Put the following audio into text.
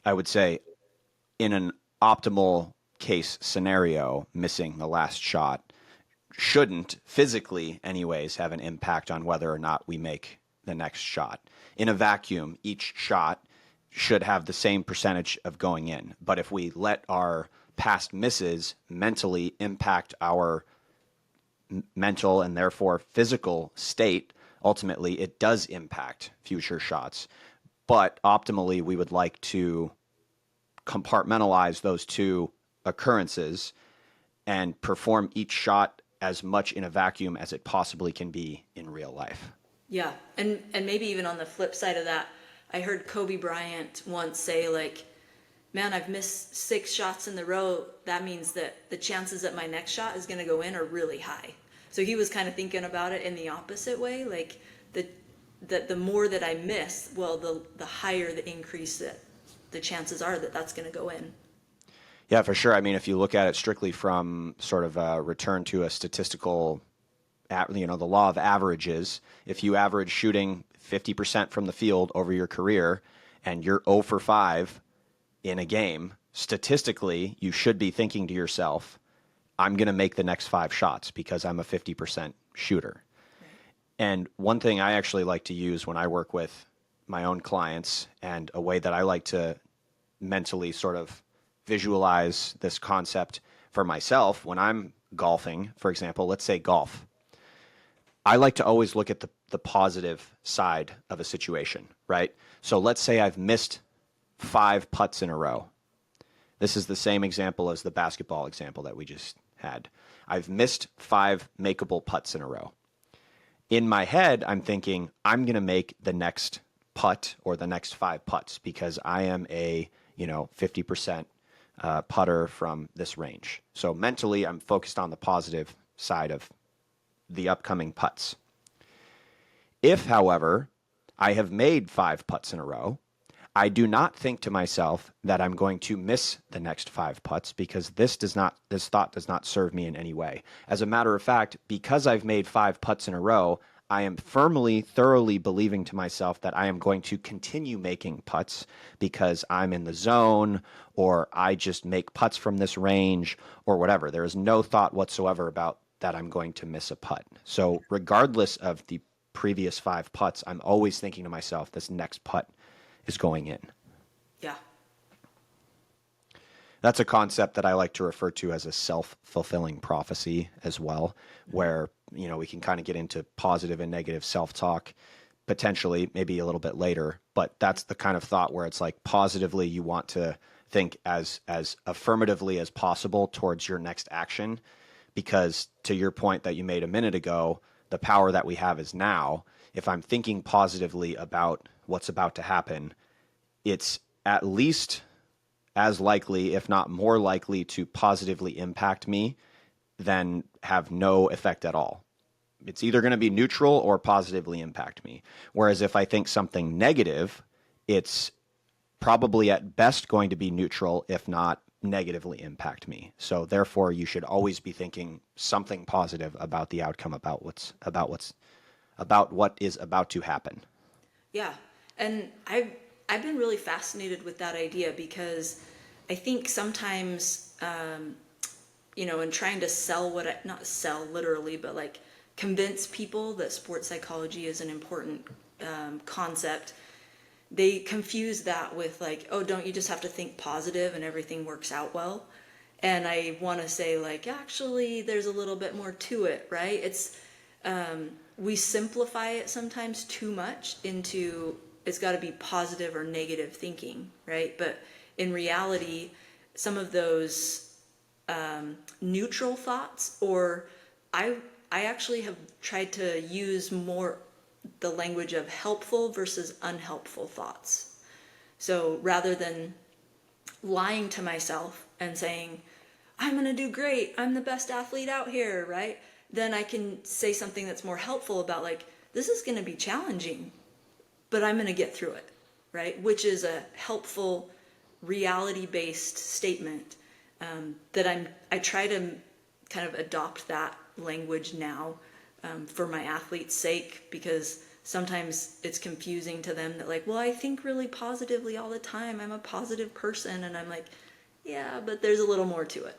I would say in an optimal case scenario, missing the last shot shouldn't physically, anyways, have an impact on whether or not we make the next shot. In a vacuum, each shot should have the same percentage of going in. But if we let our past misses mentally impact our mental and therefore physical state, ultimately it does impact future shots. But optimally, we would like to compartmentalize those two occurrences and perform each shot as much in a vacuum as it possibly can be in real life. Yeah, and maybe even on the flip side of that, I heard Kobe Bryant once say like, "Man, I've missed 6 shots in the row. That means that the chances that my next shot is going to go in are really high." So he was kind of thinking about it in the opposite way, like the that the more that I miss, well, the higher the increase that the chances are that that's going to go in. Yeah, for sure. I mean, if you look at it strictly from sort of a return to a statistical, the law of averages, if you average shooting 50% from the field over your career and you're 0 for 5 in a game, statistically, you should be thinking to yourself, I'm going to make the next 5 shots because I'm a 50% shooter. Right. And one thing I actually like to use when I work with my own clients, and a way that I like to mentally sort of visualize this concept for myself when I'm golfing, for example, let's say golf. I like to always look at the positive side of a situation, right? So let's say I've missed 5 putts in a row. This is the same example as the basketball example that we just had. I've missed 5 makeable putts in a row. In my head, I'm thinking I'm going to make the next putt or the next 5 putts because I am a 50% putter from this range. So mentally, I'm focused on the positive side of the upcoming putts. If, however, I have made 5 putts in a row, I do not think to myself that I'm going to miss the next 5 putts because this thought does not serve me in any way. As a matter of fact, because I've made 5 putts in a row, I am firmly, thoroughly believing to myself that I am going to continue making putts because I'm in the zone, or I just make putts from this range, or whatever. There is no thought whatsoever about that I'm going to miss a putt. So regardless of the previous 5 putts, I'm always thinking to myself, this next putt is going in. Yeah. That's a concept that I like to refer to as a self-fulfilling prophecy as well, where, we can kind of get into positive and negative self-talk potentially maybe a little bit later, but that's the kind of thought where it's like positively you want to think as affirmatively as possible towards your next action, because to your point that you made a minute ago, the power that we have is now. If I'm thinking positively about what's about to happen, it's at least as likely, if not more likely, to positively impact me than have no effect at all. It's either going to be neutral or positively impact me. Whereas if I think something negative, it's probably at best going to be neutral, if not negatively impact me. So therefore, you should always be thinking something positive about the outcome, about what is about to happen. Yeah, and I've been really fascinated with that idea because I think sometimes in trying to sell not sell literally, but like convince people that sports psychology is an important concept, they confuse that with like, oh, don't you just have to think positive and everything works out well? And I want to say like, actually, there's a little bit more to it, right? We simplify it sometimes too much into it's got to be positive or negative thinking, right? But in reality, some of those neutral thoughts, or I actually have tried to use more the language of helpful versus unhelpful thoughts. So rather than lying to myself and saying, I'm going to do great, I'm the best athlete out here, right? Then I can say something that's more helpful about like, this is going to be challenging, but I'm going to get through it, right? Which is a helpful, reality-based statement that I try to kind of adopt that language now for my athletes' sake, because sometimes it's confusing to them that like, well, I think really positively all the time. I'm a positive person. And I'm like, yeah, but there's a little more to it.